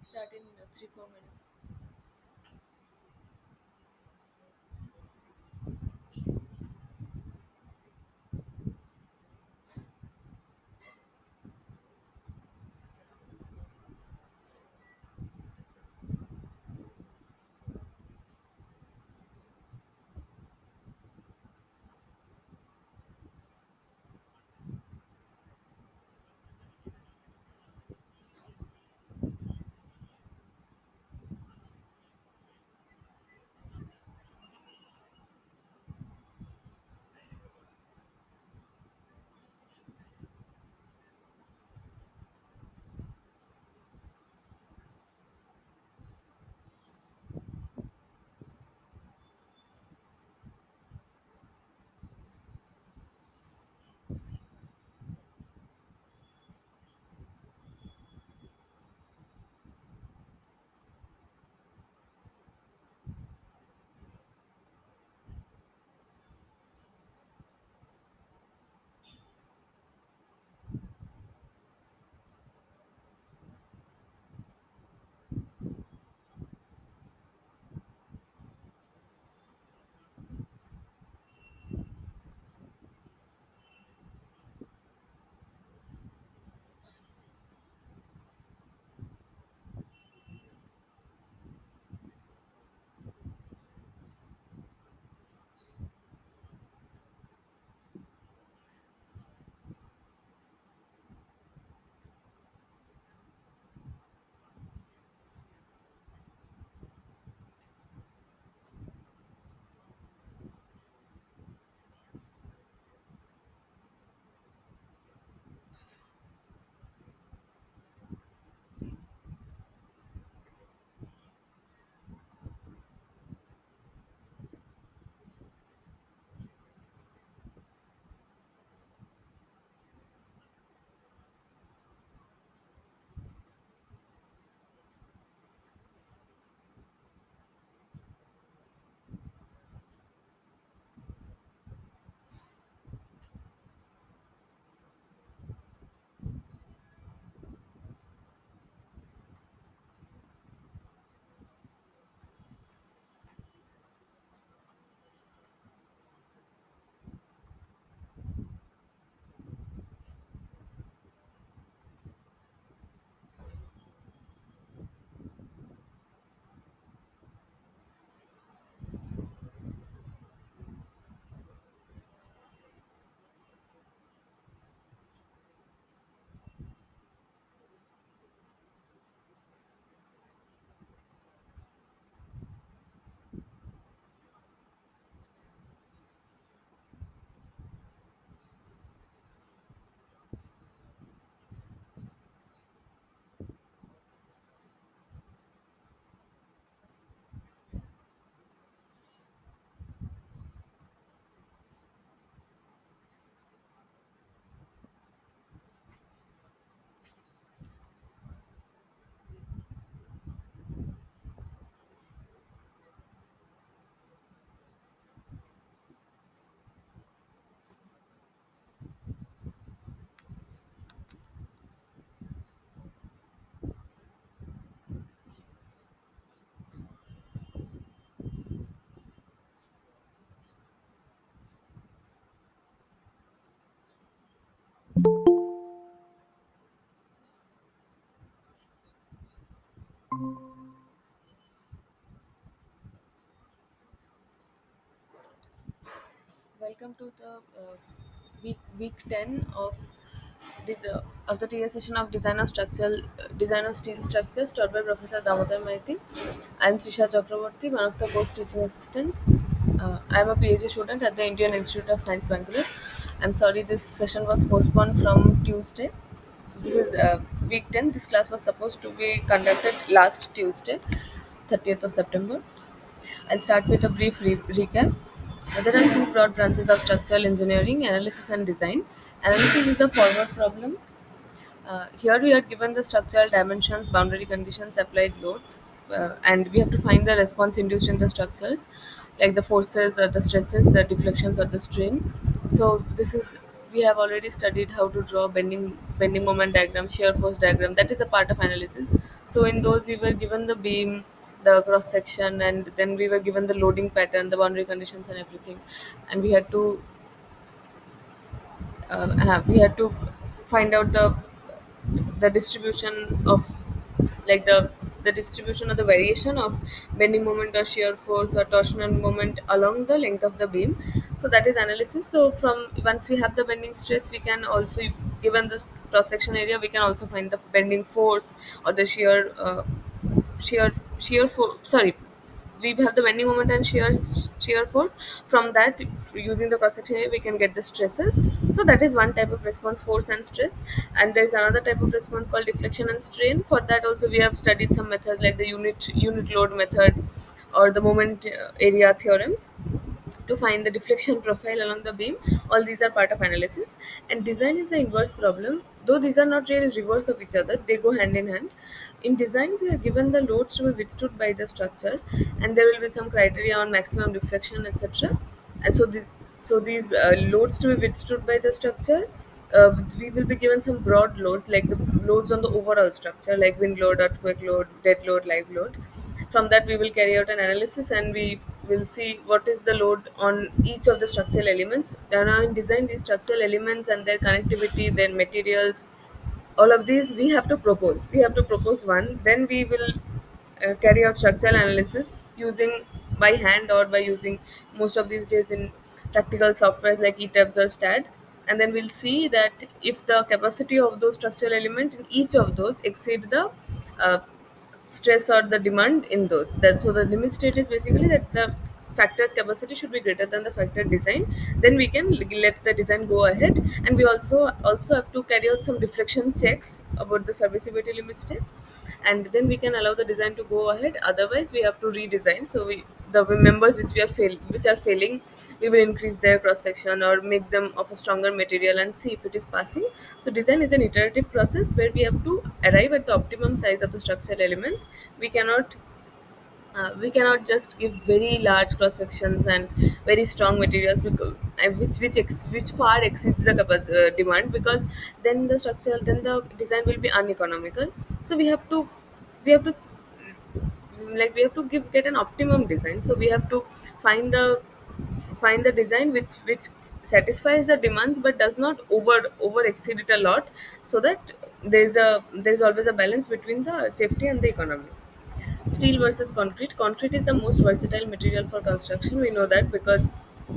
Start in 3 4 minutes. Welcome to the week 10 of the TS session of design of steel structures taught by Professor Damodar Maiti. I am Trisha Chakraborty, one of the course teaching assistants. I am a PhD student at the Indian Institute of Science, Bangalore. I'm sorry this session was postponed from Tuesday. So this is week 10. This class was supposed to be conducted last Tuesday, 30th of September. I'll start with a brief recap. There are two broad branches of structural engineering: analysis and design. Analysis is the forward problem. Here we are given the structural dimensions, boundary conditions, applied loads, and we have to find the response induced in the structures, like the forces, or the stresses, the deflections, or the strain. So this is we have already studied how to draw bending moment diagram, shear force diagram. That is a part of analysis. So in those we were given the beam, the cross section, and then we were given the loading pattern, the boundary conditions, and everything, and we had to find out the distribution of, like the distribution or the variation of bending moment or shear force or torsional moment along the length of the beam. So that is analysis. So from once we have the bending stress, we can also, given the cross section area, we can also find the bending force or the shear shear force, sorry, we have the bending moment and shear force. From that, using the cross section area, we can get the stresses. So that is one type of response, force and stress. And there is another type of response called deflection and strain. For that also we have studied some methods like the unit load method or the moment area theorems to find the deflection profile along the beam. All these are part of analysis. And design is the inverse problem. Though these are not really reverse of each other, they go hand in hand. In design, we are given the loads to be withstood by the structure, and there will be some criteria on maximum deflection, etc. And these loads to be withstood by the structure, we will be given some broad loads like the loads on the overall structure, like wind load, earthquake load, dead load, live load. From that, we will carry out an analysis and we will see what is the load on each of the structural elements. Now, in design, these structural elements and their connectivity, their materials, all of these we have to propose. We have to propose one, then we will carry out structural analysis using by hand or by using most of these days in practical softwares like ETABS or STAD. And then we'll see that if the capacity of those structural element in each of those exceed the uh, stress or the demand in those. That so the limit state is basically that the factored capacity should be greater than the factored design. Then we can let the design go ahead, and we also have to carry out some deflection checks about the serviceability limit states, and then we can allow the design to go ahead. Otherwise, we have to redesign. So we the members which are failing, we will increase their cross section or make them of a stronger material and see if it is passing. So design is an iterative process where we have to arrive at the optimum size of the structural elements. We cannot just give very large cross sections and very strong materials, because which far exceeds the demand, because then the design will be uneconomical. So we have to we have to get an optimum design. So we have to find the design which satisfies the demands but does not over exceed it a lot, so that there's always a balance between the safety and the economy. Steel versus concrete. Concrete is the most versatile material for construction. We know that because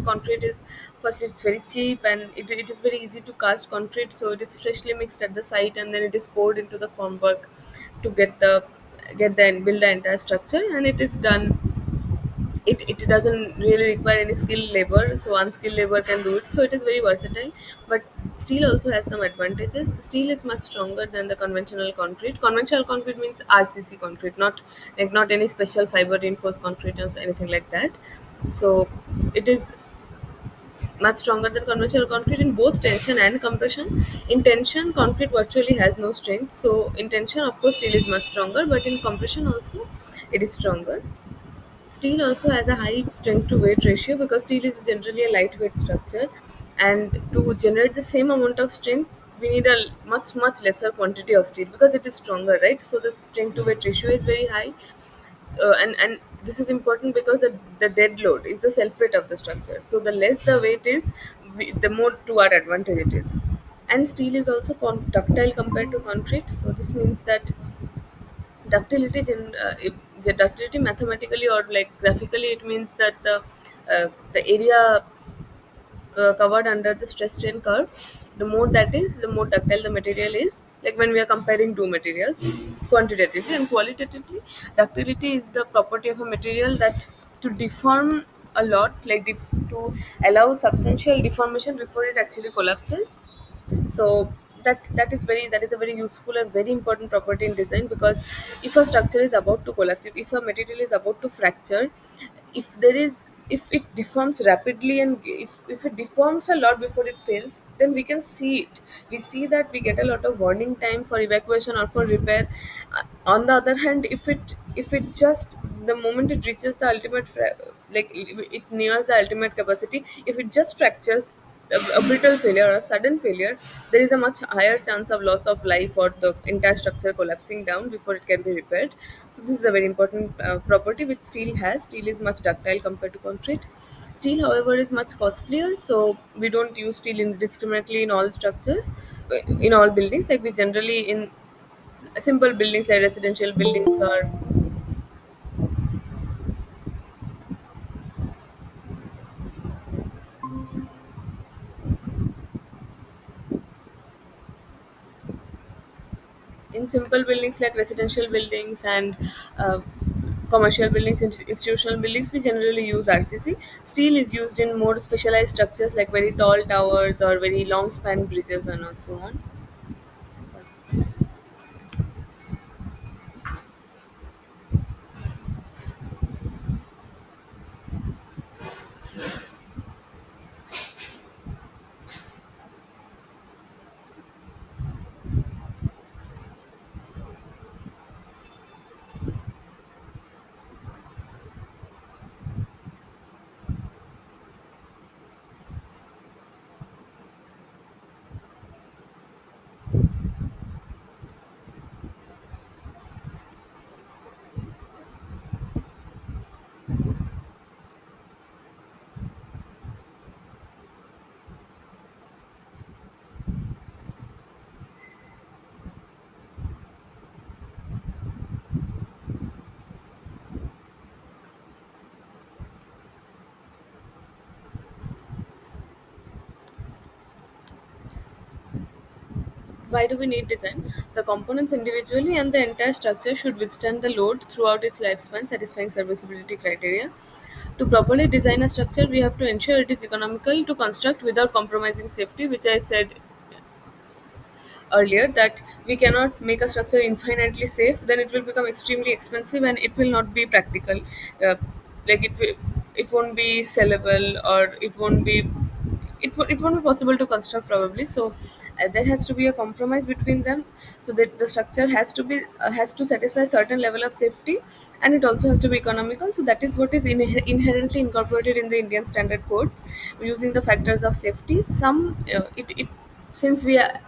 concrete is, firstly, it's very cheap, and it is very easy to cast concrete. So it is freshly mixed at the site and then it is poured into the formwork to get the and build the entire structure, and it is done. It doesn't really require any skilled labor, so unskilled labor can do it. So it is very versatile. But steel also has some advantages. Steel is much stronger than the conventional concrete. Conventional concrete means RCC concrete, not any special fiber reinforced concrete or anything like that. So it is much stronger than conventional concrete in both tension and compression. In tension, concrete virtually has no strength. So in tension, of course, steel is much stronger, but in compression also, it is stronger. Steel also has a high strength to weight ratio because steel is generally a lightweight structure, and to generate the same amount of strength, we need a much lesser quantity of steel because it is stronger, right? So the strength to weight ratio is very high, and this is important because the dead load is the self weight of the structure. So the less the weight is, the more to our advantage it is. And steel is also ductile compared to concrete. So this means that ductility mathematically or like graphically, it means that the area covered under the stress strain curve, the more that is, the more ductile the material is, like when we are comparing two materials quantitatively. And qualitatively, ductility is the property of a material that to deform a lot, like to allow substantial deformation before it actually collapses. So that is a very useful and very important property in design, because if a structure is about to collapse, if a material is about to fracture, if it deforms rapidly, and if it deforms a lot before it fails, then we can see it. We see that we get a lot of warning time for evacuation or for repair. On the other hand, if it just, the moment it reaches the ultimate like it nears the ultimate capacity, if it just fractures, a brittle failure or a sudden failure, there is a much higher chance of loss of life or the entire structure collapsing down before it can be repaired. So this is a very important property which steel has. Steel is much ductile compared to concrete. Steel, however, is much costlier, so we don't use steel indiscriminately in all structures, in all buildings. Like we generally in simple buildings like residential buildings or in simple buildings like residential buildings and commercial buildings, institutional buildings, we generally use RCC. Steel is used in more specialized structures like very tall towers or very long span bridges and so on. Why do we need design? The components individually and the entire structure should withstand the load throughout its lifespan, satisfying serviceability criteria. To properly design a structure, we have to ensure it is economical to construct without compromising safety, which I said earlier, that we cannot make a structure infinitely safe, then it will become extremely expensive and it will not be practical. uh, like it won't be sellable, or it won't be possible to construct probably. So there has to be a compromise between them, so that the structure has to satisfy certain level of safety, and it also has to be economical. So that is what is inherently incorporated in the Indian standard codes, using the factors of safety. It since we are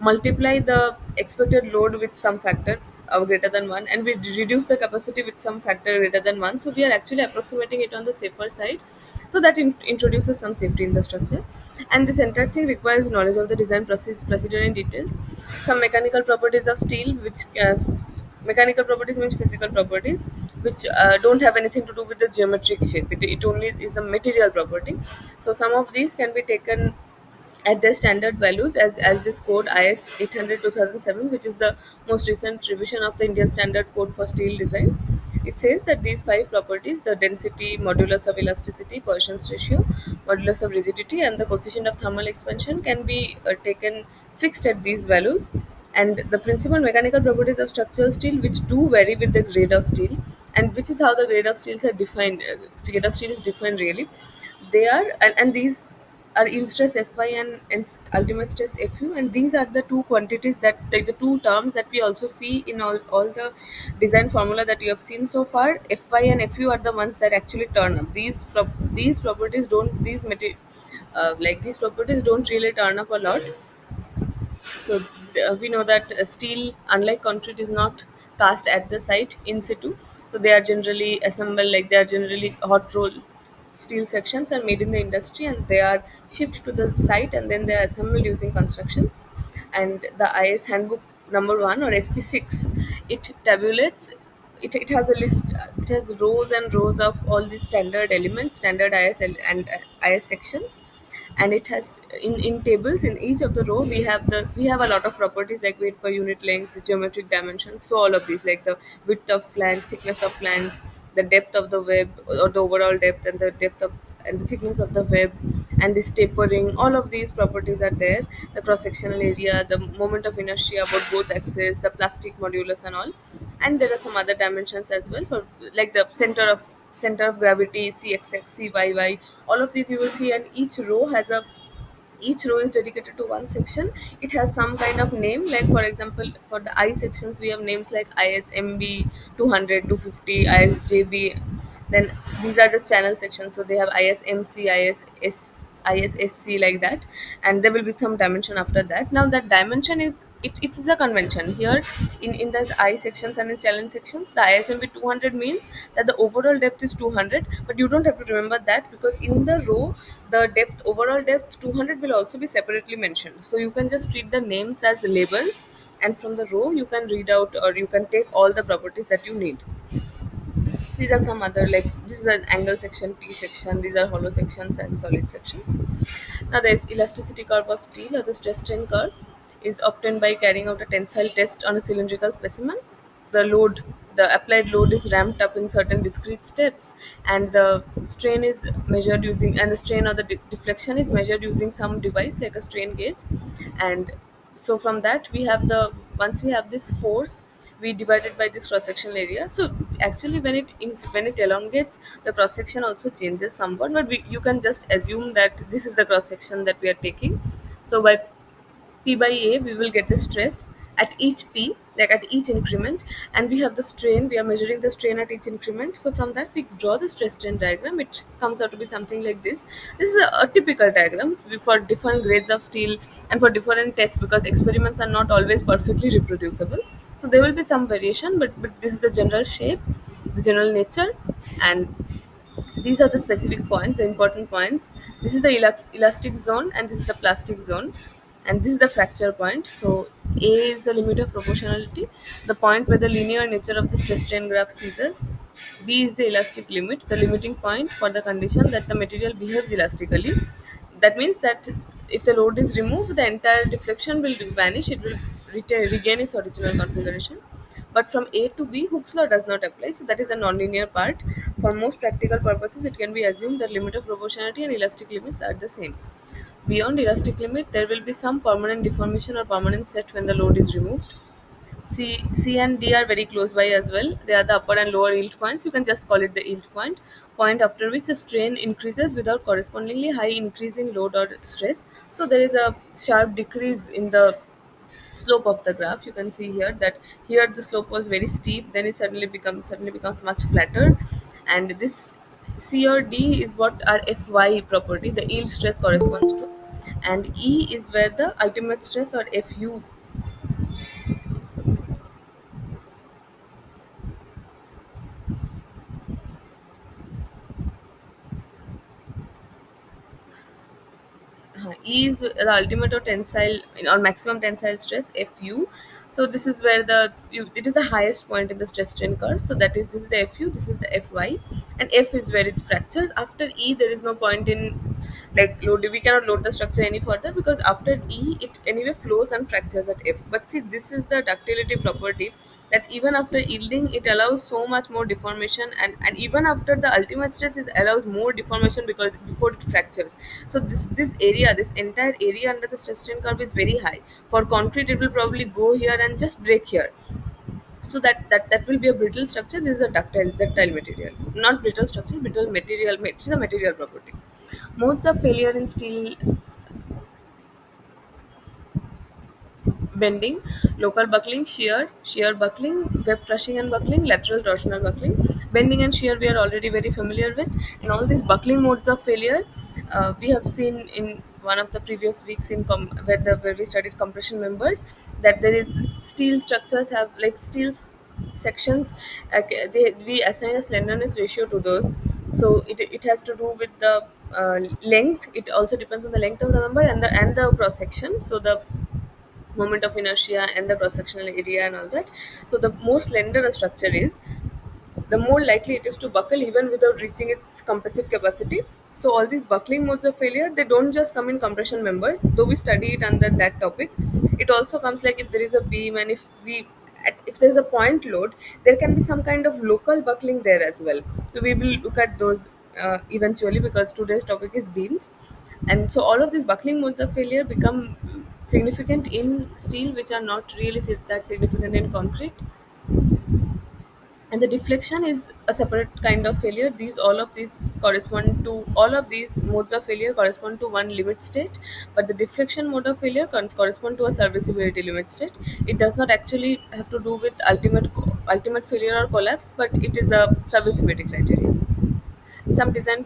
multiply the expected load with some factor greater than 1, and we reduce the capacity with some factor greater than 1, so we are actually approximating it on the safer side. So that introduces some safety in the structure, and this entire thing requires knowledge of the design process, procedure and details. Some mechanical properties of steel, which mechanical properties means physical properties, which don't have anything to do with the geometric shape. It only is a material property. So some of these can be taken at their standard values, as this code IS 800/2007, which is the most recent revision of the Indian Standard Code for Steel Design. It says that these five properties, the density, modulus of elasticity, Poisson's ratio, modulus of rigidity, and the coefficient of thermal expansion, can be taken fixed at these values. And the principal mechanical properties of structural steel, which do vary with the grade of steel, and which is how the grade of steels are defined. Grade of steel is defined really. They are, and these are yield stress Fy and ultimate stress Fu, and these are the two quantities that, like the two terms that we also see in all the design formula that you have seen so far. Fy and Fu are the ones that actually turn up. These properties don't, these properties don't really turn up a lot. So we know that steel, unlike concrete, is not cast at the site in situ. So they are generally assembled, like they are generally hot roll steel sections are made in the industry, and they are shipped to the site, and then they are assembled using constructions. And the IS handbook number 1, or SP6, it tabulates. It has a list. It has rows and rows of all these standard elements, standard and IS sections, and it has in tables in each of the row we have a lot of properties like weight per unit length, the geometric dimensions. So all of these, like the width of flange, thickness of flange, the depth of the web, or the overall depth, and the depth of and the thickness of the web, and this tapering, all of these properties are there. The cross sectional area, the moment of inertia about both axes, the plastic modulus and all. And there are some other dimensions as well, for like the center of gravity, cxx, cyy. All of these you will see, and each row is dedicated to one section. It has some kind of name, like for example, for the I sections we have names like ISMB 200, 250, ISJB. Then these are the channel sections, so they have ISMC, ISS, ISSC, like that, and there will be some dimension after that. Now that dimension is it is a convention here in the I sections and in challenge sections. The ISMB 200 means that the overall depth is 200, but you don't have to remember that because in the row the depth overall depth 200 will also be separately mentioned. So you can just treat the names as labels, and from the row you can read out or you can take all the properties that you need. These are some other, like this is an angle section, T section, these are hollow sections and solid sections. Now there is elasticity curve of steel, or the stress strain curve is obtained by carrying out a tensile test on a cylindrical specimen. The applied load is ramped up in certain discrete steps, and the strain is measured using, and the strain or the deflection is measured using some device like a strain gauge. And so from that we have the once we have this force, we divide it by this cross sectional area. So actually when it elongates, the cross section also changes somewhat, but you can just assume that this is the cross section that we are taking. So by P by A, we will get the stress at each P, like at each increment, and we have the strain, we are measuring the strain at each increment. So from that, we draw the stress strain diagram. It comes out to be something like this. This is a typical diagram for different grades of steel and for different tests, because experiments are not always perfectly reproducible. So there will be some variation, but this is the general shape, the general nature, and these are the specific points, the important points. This is the elastic zone, and this is the plastic zone, and this is the fracture point. So A is the limit of proportionality, the point where the linear nature of the stress strain graph ceases. B is the elastic limit, the limiting point for the condition that the material behaves elastically. That means that if the load is removed, the entire deflection will vanish, it will regain its original configuration. But from A to B, Hooke's law does not apply, so that is a nonlinear part. For most practical purposes, it can be assumed that limit of proportionality and elastic limits are the same. Beyond elastic limit, there will be some permanent deformation or permanent set when the load is removed. C and D are very close by as well. They are the upper and lower yield points. You can just call it the yield point after which the strain increases without correspondingly high increase in load or stress. So there is a sharp decrease in the slope of the graph. You can see here that here the slope was very steep, then it suddenly becomes much flatter, and this C or D is what our Fy property, the yield stress, corresponds to, and E is where the ultimate stress, or Fu. E is the ultimate or tensile or maximum tensile stress, Fu. So this is where it is the highest point in the stress strain curve. So that is, this is the Fu, this is the Fy, and F is where it fractures. After E, there is no point in like load. We cannot load the structure any further because after E, it anyway flows and fractures at F. But see, this is the ductility property, that even after yielding, it allows so much more deformation, and even after the ultimate stress, it allows more deformation because before it fractures. So this area, this entire area under the stress strain curve is very high. For concrete, it will probably go here and just break here. So that will be a brittle structure. This is a ductile material, not brittle structure, brittle material. It is a material property. Modes of failure in steel: bending, local buckling, shear buckling, web crushing and buckling, lateral torsional buckling. Bending and shear we are already very familiar with. And all these buckling modes of failure, we have seen in one of the previous weeks where we studied compression members, that there is steel structures have like sections, we assign a slenderness ratio to those. So it has to do with the length. It also depends on the length of the member and the cross section. So the moment of inertia and the cross sectional area and all that. So the more slender a structure is, the more likely it is to buckle even without reaching its compressive capacity. So all these buckling modes of failure, they don't just come in compression members, though we study it under that topic. It also comes like if there is a beam, and if there is a point load, there can be some kind of local buckling there as well. So we will look at those eventually, because today's topic is beams. And so all of these buckling modes of failure become significant in steel, which are not really that significant in concrete. And the deflection is a separate kind of failure. All of these modes of failure correspond to one limit state, but the deflection mode of failure correspond to a serviceability limit state. It does not actually have to do with ultimate failure or collapse, but it is a serviceability criteria. Some design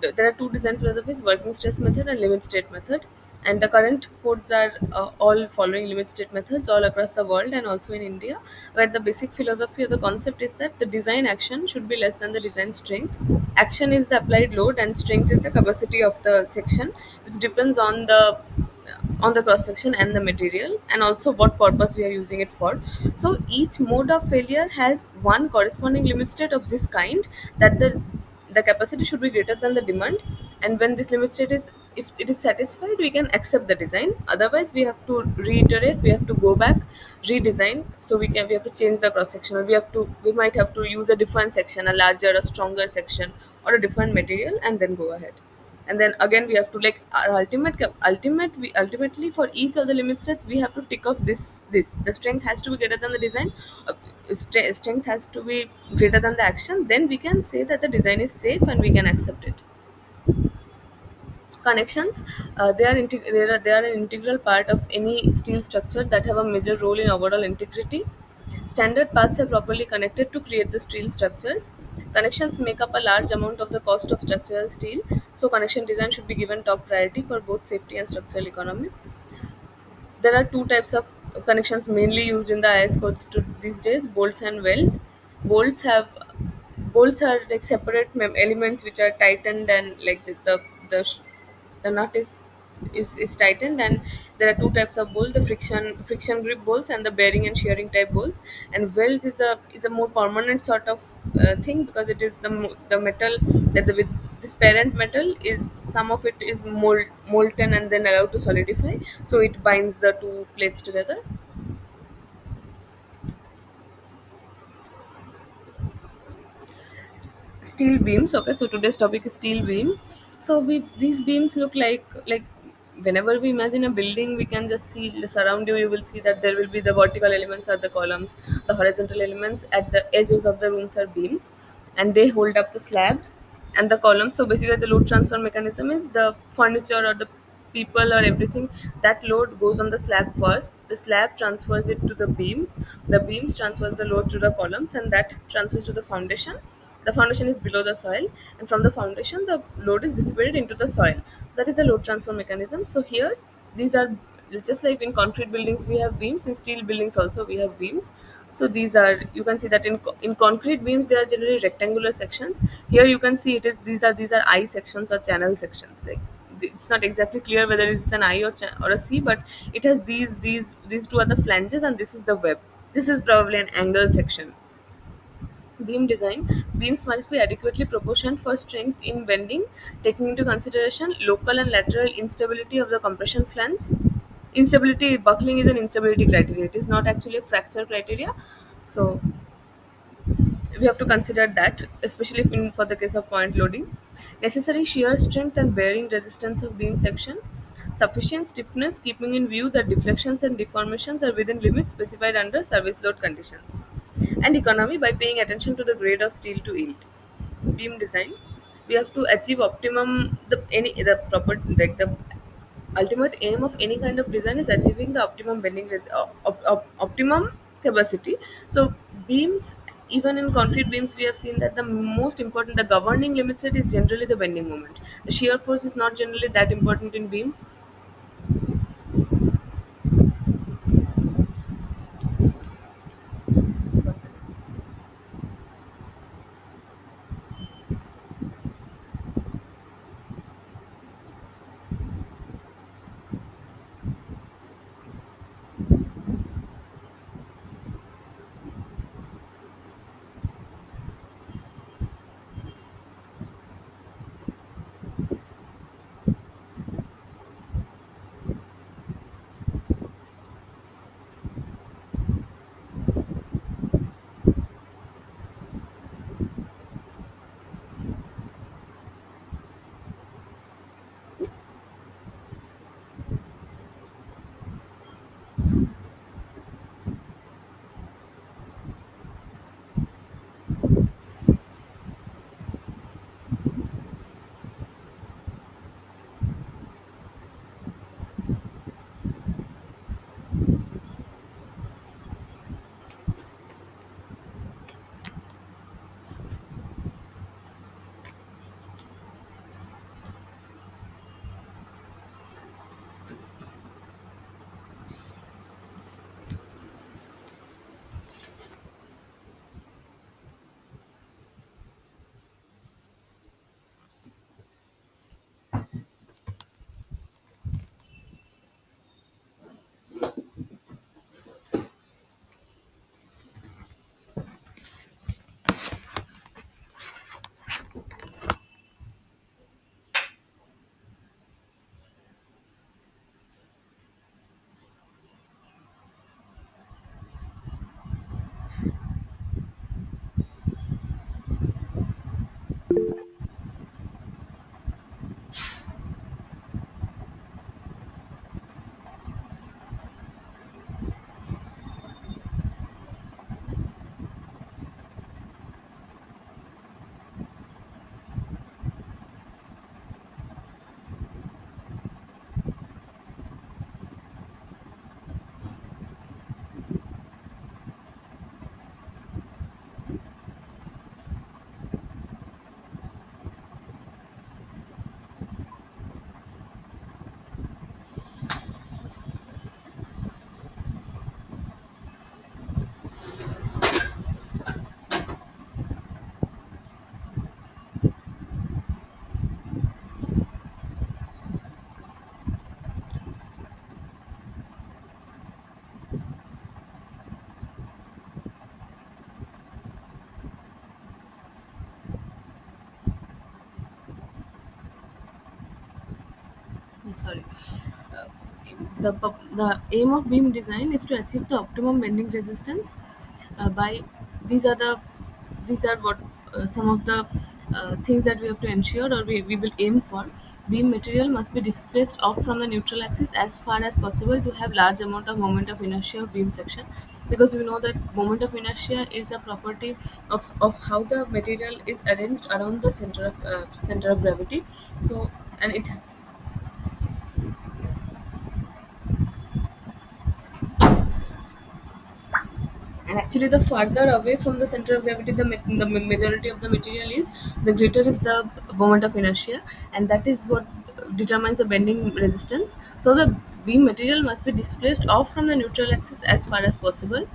There are two design philosophies: working stress method and limit state method. And the current codes are all following limit state methods all across the world and also in India, where the basic philosophy of the concept is that the design action should be less than the design strength. Action is the applied load and strength is the capacity of the section, which depends on the cross section and the material, and also what purpose we are using it for. So each mode of failure has one corresponding limit state of this kind, that the capacity should be greater than the demand. And when this limit state is, if it is satisfied, we can accept the design. Otherwise we have to reiterate, we have to go back, redesign. So we have to change the cross section, or we might have to use a different section, a larger, a stronger section, or a different material, and then go ahead. And then again we have to, like, our we ultimately, for each of the limit states, we have to tick off this the strength has to be greater than the design, strength has to be greater than the action, then we can say that the design is safe and we can accept it. Connections, they are an integral part of any steel structure that have a major role in overall integrity. Standard paths are properly connected to create the steel structures. Connections make up a large amount of the cost of structural steel, so connection design should be given top priority for both safety and structural economy. There are two types of connections mainly used in the IS codes to these days: bolts and welds. Bolts have bolts are like separate elements which are tightened, and like the, sh- the nut is tightened. And there are two types of bolt: the friction grip bolts and the bearing and shearing type bolts. And welds is a more permanent sort of thing, because it is the metal that the with this parent metal is, some of it is molten and then allowed to solidify, so it binds the two plates together. Steel beams. Okay, so today's topic is steel beams. So we these beams look like whenever we imagine a building, we can just see the surround you. You will see that there will be the vertical elements are the columns, the horizontal elements at the edges of the rooms are beams, and they hold up the slabs and the columns. So basically, the load transfer mechanism is the furniture or the people or everything, that load goes on the slab first, the slab transfers it to the beams transfers the load to the columns, and that transfers to the foundation. The foundation is below the soil, and from the foundation the load is dissipated into the soil. That is a load transfer mechanism. So here, these are just like in concrete buildings we have beams, in steel buildings also we have beams. So these are, you can see that in concrete beams they are generally rectangular sections. Here you can see it is, these are I sections or channel sections. Like, it's not exactly clear whether it's an I or a C, but it has these two are the flanges and this is the web. This is probably an angle section. Beam design: beams must be adequately proportioned for strength in bending, taking into consideration local and lateral instability of the compression flange. Instability, buckling is an instability criteria. It is not actually a fracture criteria. So we have to consider that, especially if for the case of point loading. Necessary shear strength and bearing resistance of beam section. Sufficient stiffness, keeping in view that deflections and deformations are within limits specified under service load conditions. And economy, by paying attention to the grade of steel to yield. Beam design, we have to achieve optimum, the proper, like the ultimate aim of any kind of design is achieving the optimum optimum capacity. So beams, even in concrete beams we have seen that the most important, the governing limit set is generally the bending moment. The shear force is not generally that important in beams. sorry. Uh, the aim of beam design is to achieve the optimum bending resistance by these are the these are what some of the things that we have to ensure, or we will aim for. Beam material must be displaced off from the neutral axis as far as possible to have large amount of moment of inertia of beam section, because we know that moment of inertia is a property of how the material is arranged around the center of gravity. So, and it and actually the farther away from the center of gravity majority of the material is, the greater is the moment of inertia, and that is what determines the bending resistance. So the beam material must be displaced off from the neutral axis as far as possible.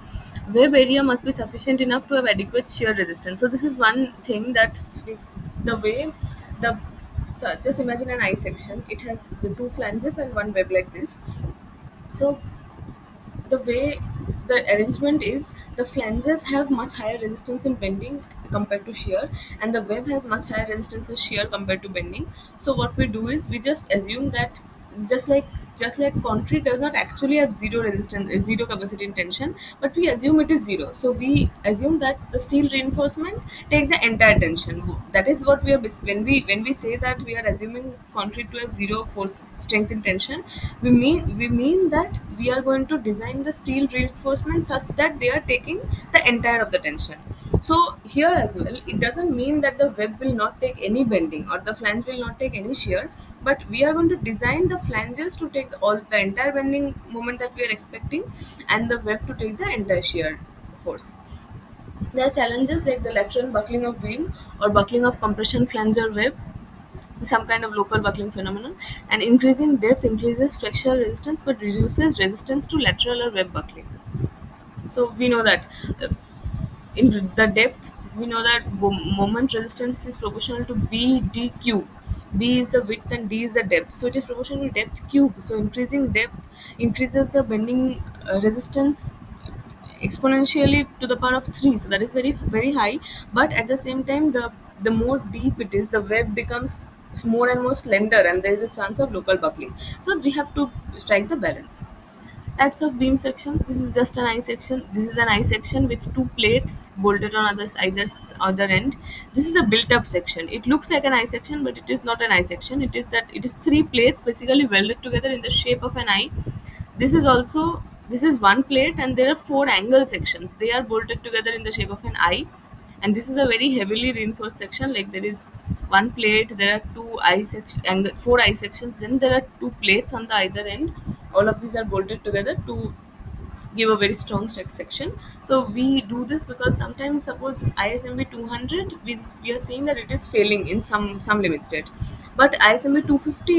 Web area must be sufficient enough to have adequate shear resistance. So this is one thing that is the way the so just imagine an eye section. It has the two flanges and one web like this. So the way the arrangement is, the flanges have much higher resistance in bending compared to shear, and the web has much higher resistance in shear compared to bending. So what we do is we just assume that, just like concrete does not actually have zero resistance, zero capacity in tension, but we assume it is zero. So we assume that the steel reinforcement take the entire tension. That is what we are when we say that we are assuming concrete to have zero force strength in tension. We mean that we are going to design the steel reinforcement such that they are taking the entire of the tension. So here as well, it doesn't mean that the web will not take any bending or the flange will not take any shear, but we are going to design the flanges to take all the entire bending moment that we are expecting, and the web to take the entire shear force. There are challenges like the lateral buckling of beam or buckling of compression flange or web, some kind of local buckling phenomenon, and increasing depth increases flexural resistance but reduces resistance to lateral or web buckling. So we know that uh, in the depth, we know that moment resistance is proportional to b d cube. B is the width and d is the depth, so it is proportional to depth cube. So increasing depth increases the bending resistance exponentially to the power of 3, so that is very high. But at the same time, the more deep it is, the web becomes more and more slender, and there is a chance of local buckling. So we have to strike the balance. Types of beam sections. This is just an I section. This is an I section with two plates bolted on other end. This is a built-up section. It looks like an I section, but it is not an I section. It is three plates basically welded together in the shape of an I. This is one plate, and there are four angle sections. They are bolted together in the shape of an I, and this is a very heavily reinforced section. Like there is one plate, there are two I section and four I sections. Then there are two plates on the either end. All of these are bolted together to give a very strong strike section. So we do this because sometimes, suppose ISMB 200, we are seeing that it is failing in some limit state, but ISMB 250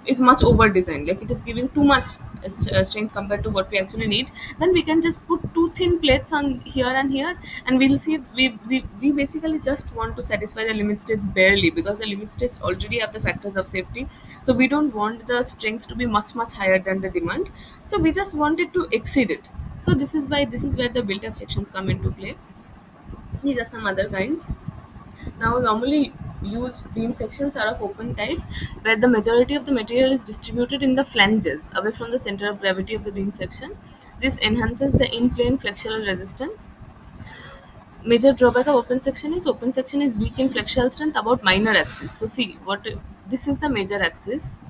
is much over designed, like it is giving too much strength compared to what we actually need. Then we can just put two thin plates on here and here, and we'll see we basically just want to satisfy the limit states barely, because the limit states already have the factors of safety. So we don't want the strength to be much higher than the demand, so we just want it to exceed it. So this is where the built-up sections come into play. These are some other kinds. Now, normally used beam sections are of open type, where the majority of the material is distributed in the flanges away from the center of gravity of the beam section. This enhances the in-plane flexural resistance. Major drawback of open section is weak in flexural strength about minor axis. So see what this is, the major axis,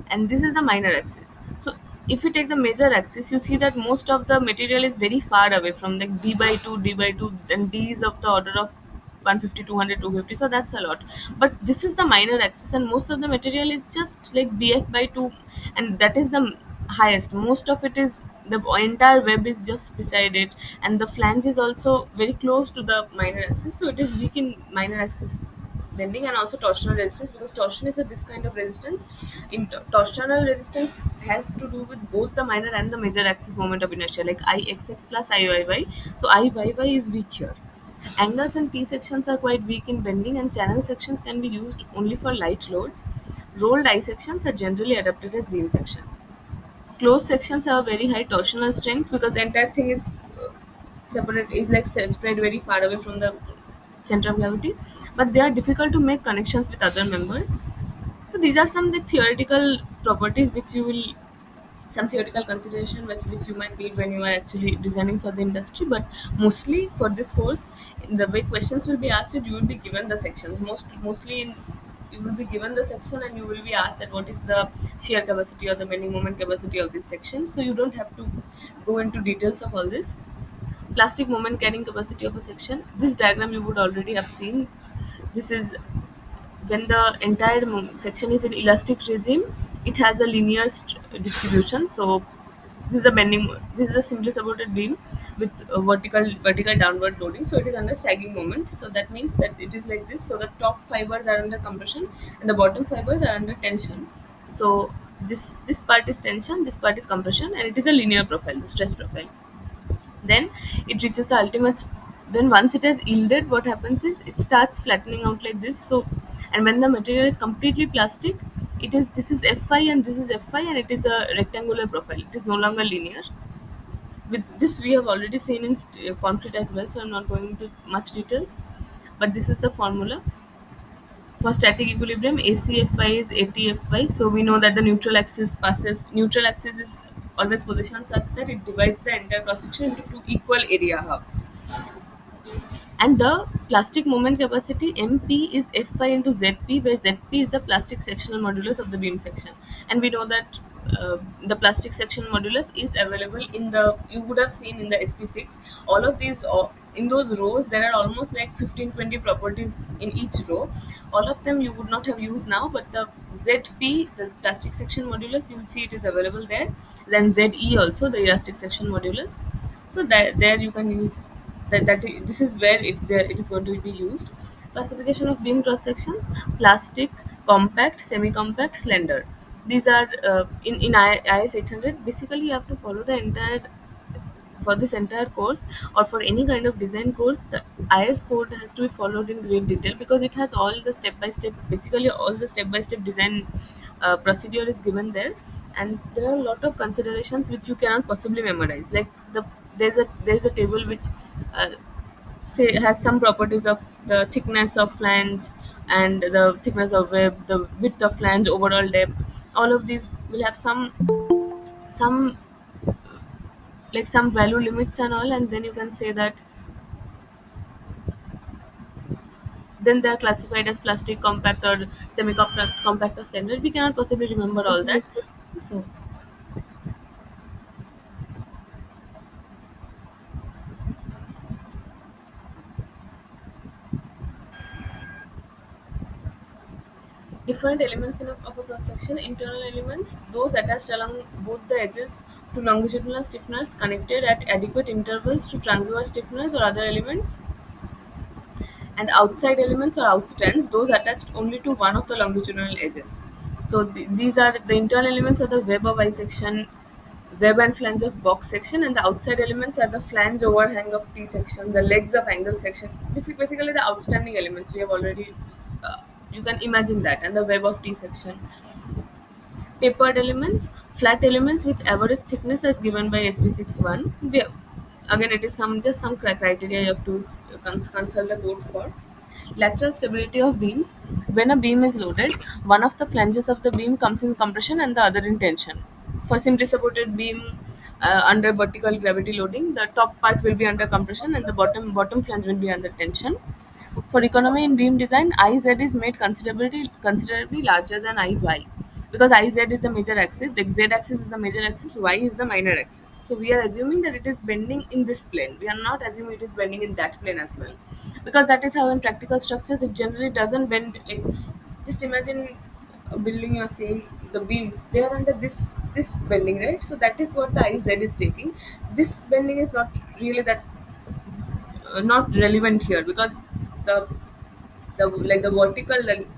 and this is the minor axis. So if you take the major axis, you see that most of the material is very far away from, like d by 2, and d is of the order of 150, 200, 250. So that's a lot. But this is the minor axis, and most of the material is just like bf by 2, and that is the highest. Most of it is, the entire web is just beside it, and the flange is also very close to the minor axis, so it is weak in minor axis bending, and also torsional resistance, because torsion is this kind of resistance. Torsional resistance has to do with both the minor and the major axis moment of inertia, like Ixx plus Iyy. So Iyy is weak here. Angles and T sections are quite weak in bending, and channel sections can be used only for light loads. Rolled I sections are generally adapted as beam section. Closed sections have a very high torsional strength, because the entire thing is separate, is like spread very far away from the center of gravity, but they are difficult to make connections with other members. So these are some the theoretical properties which you will, some theoretical consideration which you might need when you are actually designing for the industry. But mostly for this course, in the way questions will be asked, you will be given the sections. Mostly you will be given the section and you will be asked that what is the shear capacity or the bending moment capacity of this section. So you don't have to go into details of all this. Plastic moment carrying capacity of a section. This diagram you would already have seen. This is when the entire section is in elastic regime, it has a linear distribution. So this is a bending, this is a simply supported beam with vertical downward loading, so it is under sagging moment. So that means that it is like this. So the top fibers are under compression and the bottom fibers are under tension. So this part is tension, this part is compression, and it is a linear profile, the stress profile. Then it reaches the ultimate. Then once it has yielded, what happens is it starts flattening out like this. So, and when the material is completely plastic, it is, this is Fi and this is Fi, and it is a rectangular profile, it is no longer linear. With this we have already seen in concrete as well, so I'm not going into much details, but this is the formula for static equilibrium. ACFI is ATFI. So we know that the neutral axis is always positioned such that it divides the entire cross section into two equal area halves. And the plastic moment capacity MP is Fi into Zp, where Zp is the plastic sectional modulus of the beam section. And we know that the plastic section modulus is available in the, you would have seen in the SP6. All of these, in those rows, there are almost like 15-20 properties in each row. All of them you would not have used now, but the Zp, the plastic section modulus, you will see it is available there. Then Ze also, the elastic section modulus. So that there you can use this is where it is going to be used. Classification of beam cross sections: plastic, compact, semi-compact, slender. These are in IS 800. Basically, you have to follow the entire, for this entire course or for any kind of design course, the IS code has to be followed in great detail, because it has all the step by step, basically all the step by step design procedure is given there. And there are a lot of considerations which you cannot possibly memorize. Like there's a table which uh, say has some properties of the thickness of flange and the thickness of web, the width of flange, overall depth. All of these will have some like some value limits and all, and then you can say that then they are classified as plastic, compact, or semi-compact, compact or slender. We cannot possibly remember all that. So different elements of a cross section: internal elements, those attached along both the edges to longitudinal stiffeners, connected at adequate intervals to transverse stiffeners or other elements; and outside elements or outstands, those attached only to one of the longitudinal edges. So these are the internal elements are the web of I section, web and flange of box section, and the outside elements are the flange overhang of T section, the legs of angle section. This is basically the outstanding elements we have already. You can imagine that, and the web of T section. Tapered elements, flat elements with average thickness as given by SP61. Again, it is some criteria you have to consult the code for. Lateral stability of beams. When a beam is loaded, one of the flanges of the beam comes in compression and the other in tension. For simply supported beam under vertical gravity loading, the top part will be under compression and the bottom flange will be under tension. For economy in beam design, IZ is made considerably larger than IY, because IZ is the major axis, the Z axis is the major axis, Y is the minor axis. So we are assuming that it is bending in this plane. We are not assuming it is bending in that plane as well, because that is how in practical structures it generally doesn't bend. Like, just imagine a building, you are seeing the beams, they are under this bending, right? So that is what the IZ is taking. This bending is not really that not relevant here, because the the vertical, like,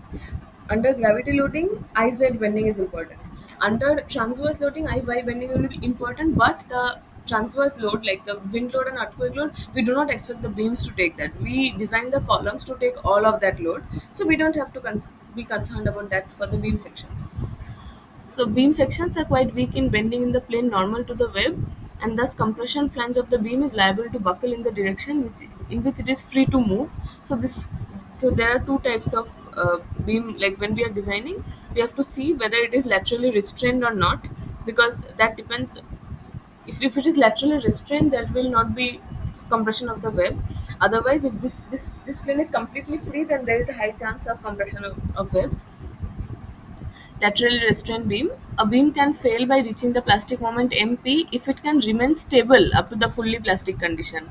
under gravity loading, IZ bending is important. Under transverse loading, IY bending will be important, but the transverse load, like the wind load and earthquake load, we do not expect the beams to take that. We design the columns to take all of that load, so we don't have to be concerned about that for the beam sections. So beam sections are quite weak in bending in the plane normal to the web, and thus compression flange of the beam is liable to buckle in the direction in which it is free to move. So there are two types of beam, like when we are designing, we have to see whether it is laterally restrained or not, because that depends. If it is laterally restrained, there will not be compression of the web. Otherwise, if this plane is completely free, then there is a high chance of compression of web. Laterally restrained beam. A beam can fail by reaching the plastic moment MP if it can remain stable up to the fully plastic condition.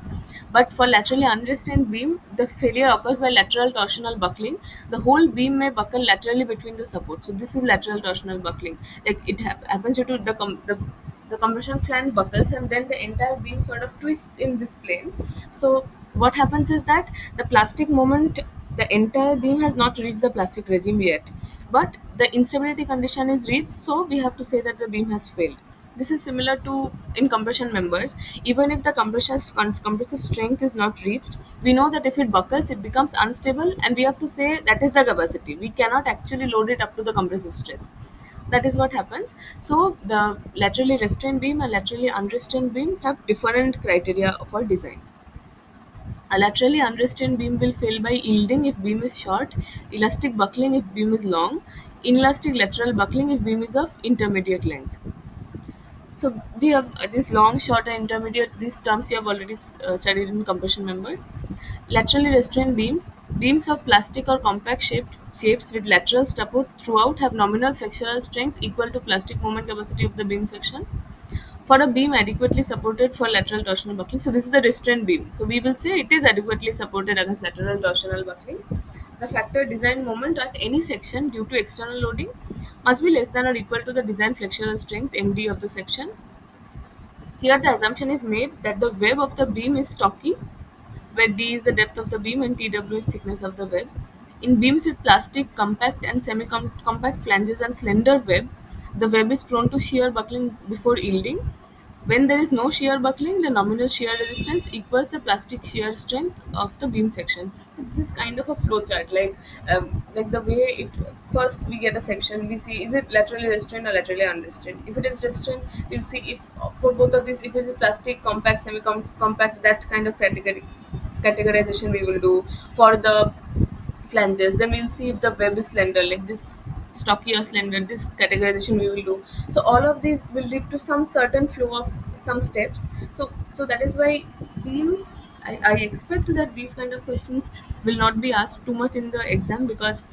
But for laterally unrestrained beam, the failure occurs by lateral torsional buckling. The whole beam may buckle laterally between the supports. So this is lateral torsional buckling. Like it happens due to the compression flange buckles, and then the entire beam sort of twists in this plane. So what happens is that the plastic moment, the entire beam has not reached the plastic regime yet, but the instability condition is reached, so we have to say that the beam has failed. This is similar to in compression members. Even if the compressive strength is not reached, we know that if it buckles, it becomes unstable, and we have to say that is the capacity. We cannot actually load it up to the compressive stress. That is what happens. So the laterally restrained beam and laterally unrestrained beams have different criteria for design. A laterally unrestrained beam will fail by yielding if beam is short, elastic buckling if beam is long, inelastic lateral buckling if beam is of intermediate length. So we have this long, short, and intermediate. These terms you have already studied in compression members. Laterally restrained beams. Beams of plastic or compact shapes with lateral support throughout have nominal flexural strength equal to plastic moment capacity of the beam section. For a beam adequately supported for lateral torsional buckling, so this is a restrained beam. So we will say it is adequately supported against lateral torsional buckling. The factor design moment at any section due to external loading must be less than or equal to the design flexural strength MD of the section. Here the assumption is made that the web of the beam is stocky, where D is the depth of the beam and TW is thickness of the web. In beams with plastic, compact and semi-compact flanges and slender web, the web is prone to shear buckling before yielding. When there is no shear buckling, the nominal shear resistance equals the plastic shear strength of the beam section. So this is kind of a flow chart, like the way it first we get a section, we see is it laterally restrained or laterally unrestrained. If it is restrained, we'll see if for both of these, if it is plastic, compact, semi-compact, that kind of categorization we will do. For the flanges, then we'll see if the web is slender, like this stocky or slender, this categorization we will do. So all of these will lead to some certain flow of some steps. So that is why beams, I expect that these kind of questions will not be asked too much in the exam, because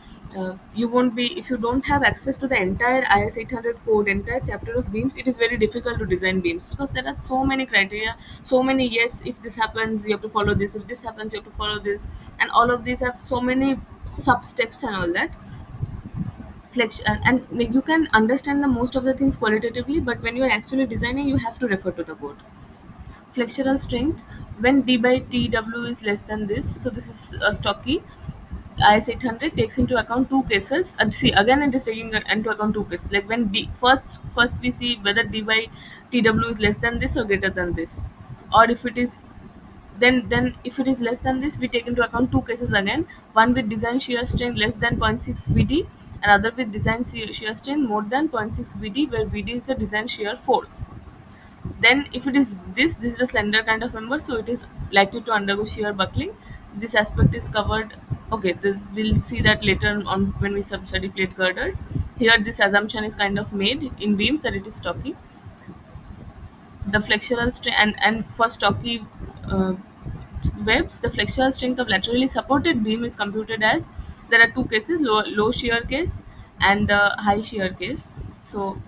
you won't be, if you don't have access to the entire IS 800 code, entire chapter of beams, it is very difficult to design beams, because there are so many criteria, so many, yes, if this happens you have to follow this, if this happens you have to follow this, and all of these have so many sub steps and all that. And you can understand the most of the things qualitatively, but when you are actually designing, you have to refer to the code. Flexural strength, when d by tw is less than this, so this is stocky. IS 800 takes into account two cases. See, again it is taking into account two cases, like when d first we see whether d by tw is less than this or greater than this, or if it is, then if it is less than this, we take into account two cases again. One with design shear strength less than 0.6 vd, and other with design shear strength more than 0.6 vd, where vd is the design shear force. Then if it is this is a slender kind of member, so it is likely to undergo shear buckling. This aspect is covered. Okay, this we'll see that later on when we study plate girders. Here this assumption is kind of made in beams that it is stocky. The flexural strength, and for stocky uh, webs, the flexural strength of laterally supported beam is computed as, there are two cases, low shear case and the high shear case. So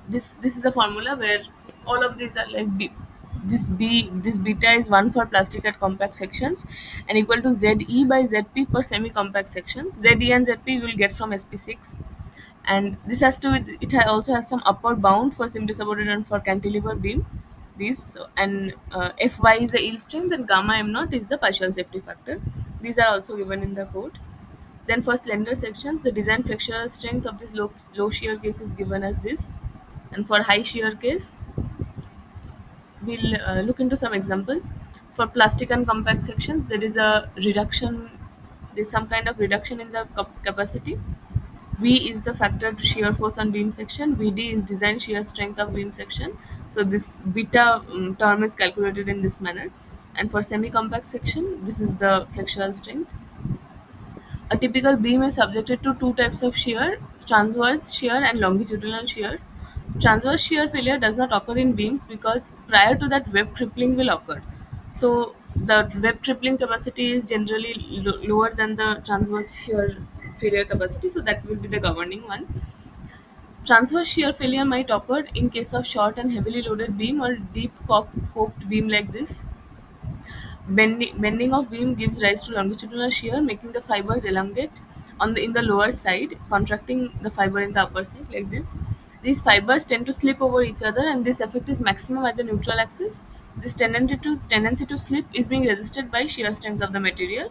this is a formula where all of these are like this beta is 1 for plastic at compact sections and equal to ZE by ZP per semi compact sections. ZE and ZP we will get from SP6, and this has to, also has some upper bound for simply supported and for cantilever beam. These so, and Fy is the yield strength and gamma m naught is the partial safety factor. These are also given in the code. Then for slender sections, the design flexural strength of this low shear case is given as this, and for high shear case, we'll look into some examples. For plastic and compact sections, there is a reduction. There's some kind of reduction in the capacity. V is the factor to shear force on beam section. VD is design shear strength of beam section. So this beta term is calculated in this manner. And for semi-compact section, this is the flexural strength. A typical beam is subjected to two types of shear: transverse shear and longitudinal shear. Transverse shear failure does not occur in beams because prior to that web crippling will occur. So the web crippling capacity is generally lower than the transverse shear failure capacity, so that will be the governing one. Transverse shear failure might occur in case of short and heavily loaded beam or deep coped beam like this. Bending of beam gives rise to longitudinal shear, making the fibers elongate in the lower side, contracting the fiber in the upper side like this. These fibers tend to slip over each other, and this effect is maximum at the neutral axis. This tendency to slip is being resisted by shear strength of the material.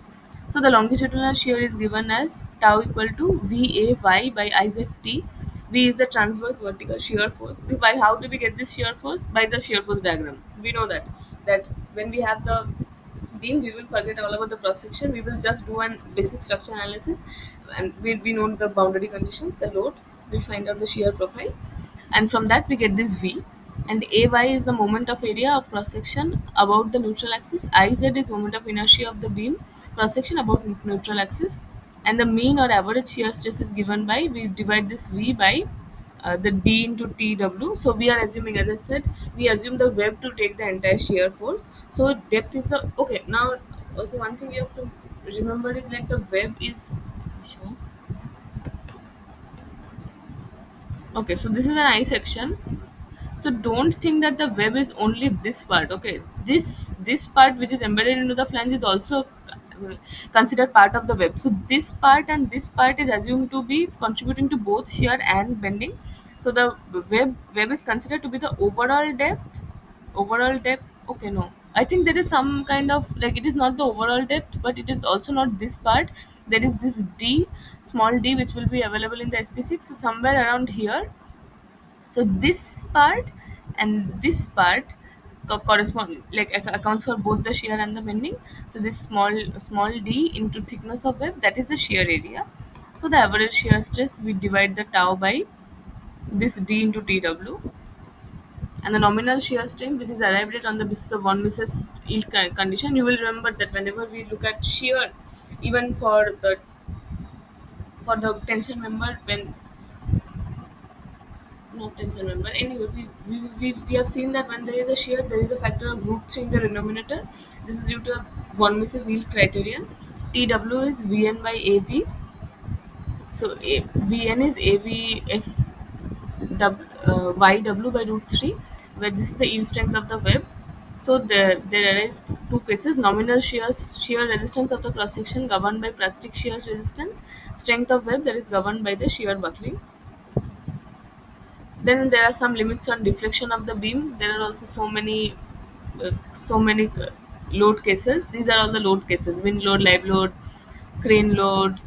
So the longitudinal shear is given as tau equal to VAY by IZT. V is the transverse vertical shear force. By how do we get this shear force? By the shear force diagram. We know that when we have the beam, we will forget all about the cross section. We will just do an basic structure analysis, and we know the boundary conditions, the load. We'll find out the shear profile, and from that we get this V. And AY is the moment of area of cross section about the neutral axis. IZ is moment of inertia of the beam cross section about neutral axis, and the mean or average shear stress is given by, we divide this V by the D into TW. So we are assuming, as I said, we assume the web to take the entire shear force. So depth is the okay. Now also one thing you have to remember is like the web is sure. Okay, so this is an I section. So don't think that the web is only this part. Okay, this part which is embedded into the flange is also considered part of the web. So this part and this part is assumed to be contributing to both shear and bending. So the web is considered to be the overall depth. Overall depth. Okay, no. I think there is some kind of like, it is not the overall depth, but it is also not this part. There is this D, small d, which will be available in the SP6. So somewhere around here, so this part and this part correspond, like accounts for both the shear and the bending. So this small d into thickness of web, that is the shear area. So the average shear stress, we divide the tau by this d into tw, and the nominal shear strength, which is arrived at on the basis of von Mises yield condition. You will remember that whenever we look at shear, even for the tension member, when not tension member. Anyway, we have seen that when there is a shear, there is a factor of root 3 in the denominator. This is due to a von Mises yield criterion. TW is Vn by AV. So Vn is AVF YW by root 3, where this is the yield strength of the web. So there arise two cases: nominal shear resistance of the cross section governed by plastic shear resistance, strength of web that is governed by the shear buckling. Then there are some limits on deflection of the beam. There are also so many load cases. These are all the load cases: wind load, live load, crane load,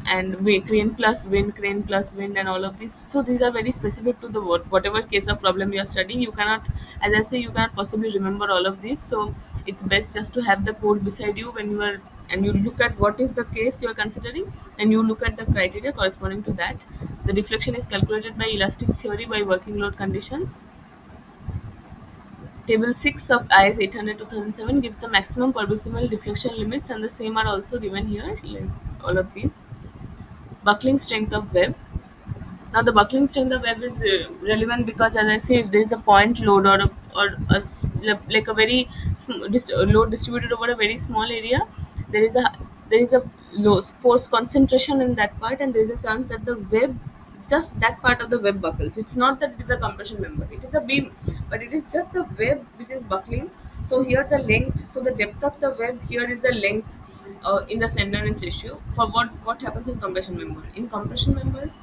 and crane plus wind, and all of these. So these are very specific to the whatever case of problem you are studying. You cannot, as I say, you cannot possibly remember all of these. So it's best just to have the code beside you when you are, and you look at what is the case you are considering, and you look at the criteria corresponding to that. The deflection is calculated by elastic theory by working load conditions. Table 6 of IS 800 2007 gives the maximum permissible deflection limits, and the same are also given here, like all of these. Buckling strength of web. Now, the buckling strength of web is relevant because, as I say, if there is a point load like a very load distributed over a very small area, there is a low force concentration in that part, and there is a chance that the web, just that part of the web buckles. It's not that it is a compression member; it is a beam, but it is just the web which is buckling. So here the length, so the depth of the web here is the length in the slenderness ratio. For what happens in compression member? In compression members,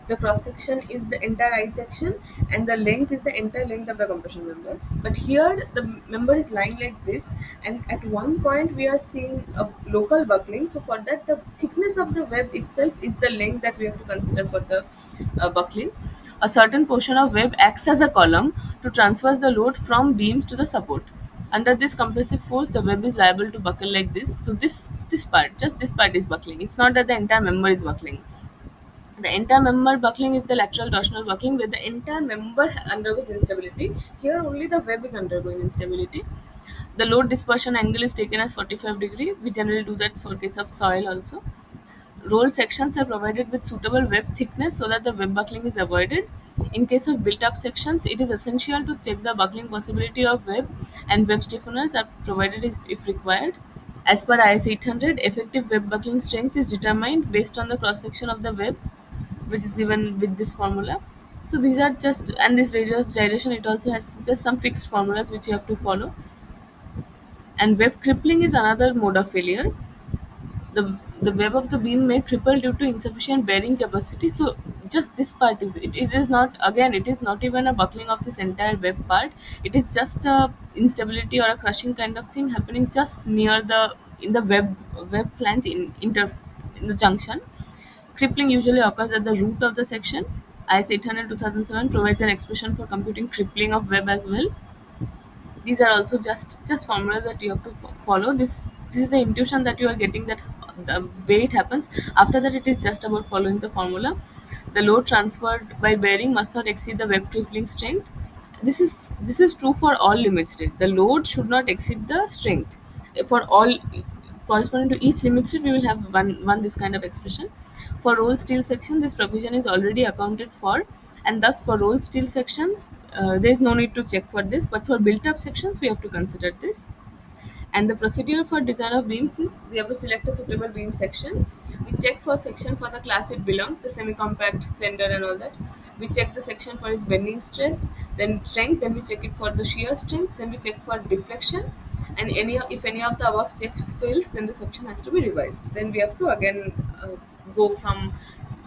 the cross section is the entire I section, and the length is the entire length of the compression member. But here the member is lying like this, and at one point we are seeing a local buckling. So for that, the thickness of the web itself is the length that we have to consider for the buckling. A certain portion of web acts as a column to transfer the load from beams to the support. Under this compressive force, the web is liable to buckle like this. So this part, just this part is buckling. It's not that the entire member is buckling. The entire member buckling is the lateral torsional buckling, where the entire member undergoes instability. Here only the web is undergoing instability. The load dispersion angle is taken as 45 degree. We generally do that for case of soil also. Role sections are provided with suitable web thickness so that the web buckling is avoided. In case of built-up sections, it is essential to check the buckling possibility of web, and web stiffeners are provided if required. As per IS 800, effective web buckling strength is determined based on the cross-section of the web, which is given with this formula. So these are just, and this radius of gyration, it also has just some fixed formulas which you have to follow. And web crippling is another mode of failure. The web of the beam may cripple due to insufficient bearing capacity. So just this part is it, it is not, again, it is not even a buckling of this entire web part. It is just a instability or a crushing kind of thing happening just near the, in the web flange in the junction. Crippling usually occurs at the root of the section. IS 800 2007 provides an expression for computing crippling of web as well. These are also just formulas that you have to follow. This is the intuition that you are getting, that the way it happens. After that, it is just about following the formula. The load transferred by bearing must not exceed the web crippling strength. This is true for all limit state. The load should not exceed the strength for all. Corresponding to each limit state, we will have one this kind of expression. For roll steel section, this provision is already accounted for, and thus for roll steel sections, there is no need to check for this. But for built up sections, we have to consider this. And the procedure for design of beams is, we have to select a suitable beam section. We check for section for the class it belongs, the semi-compact, slender, and all that. We check the section for its bending stress, then strength, then we check it for the shear strength, then we check for deflection. And if any of the above checks fails, then the section has to be revised. Then we have to again go from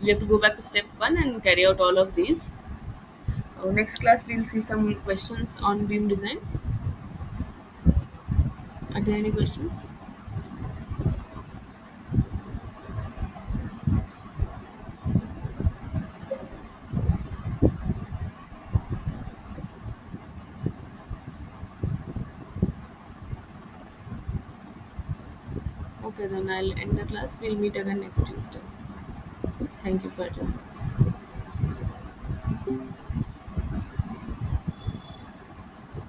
we have to go back to step one and carry out all of these. Next class we'll see some questions on beam design. Are there any questions? Okay, then I'll end the class. We'll meet again next Tuesday. Thank you for your time.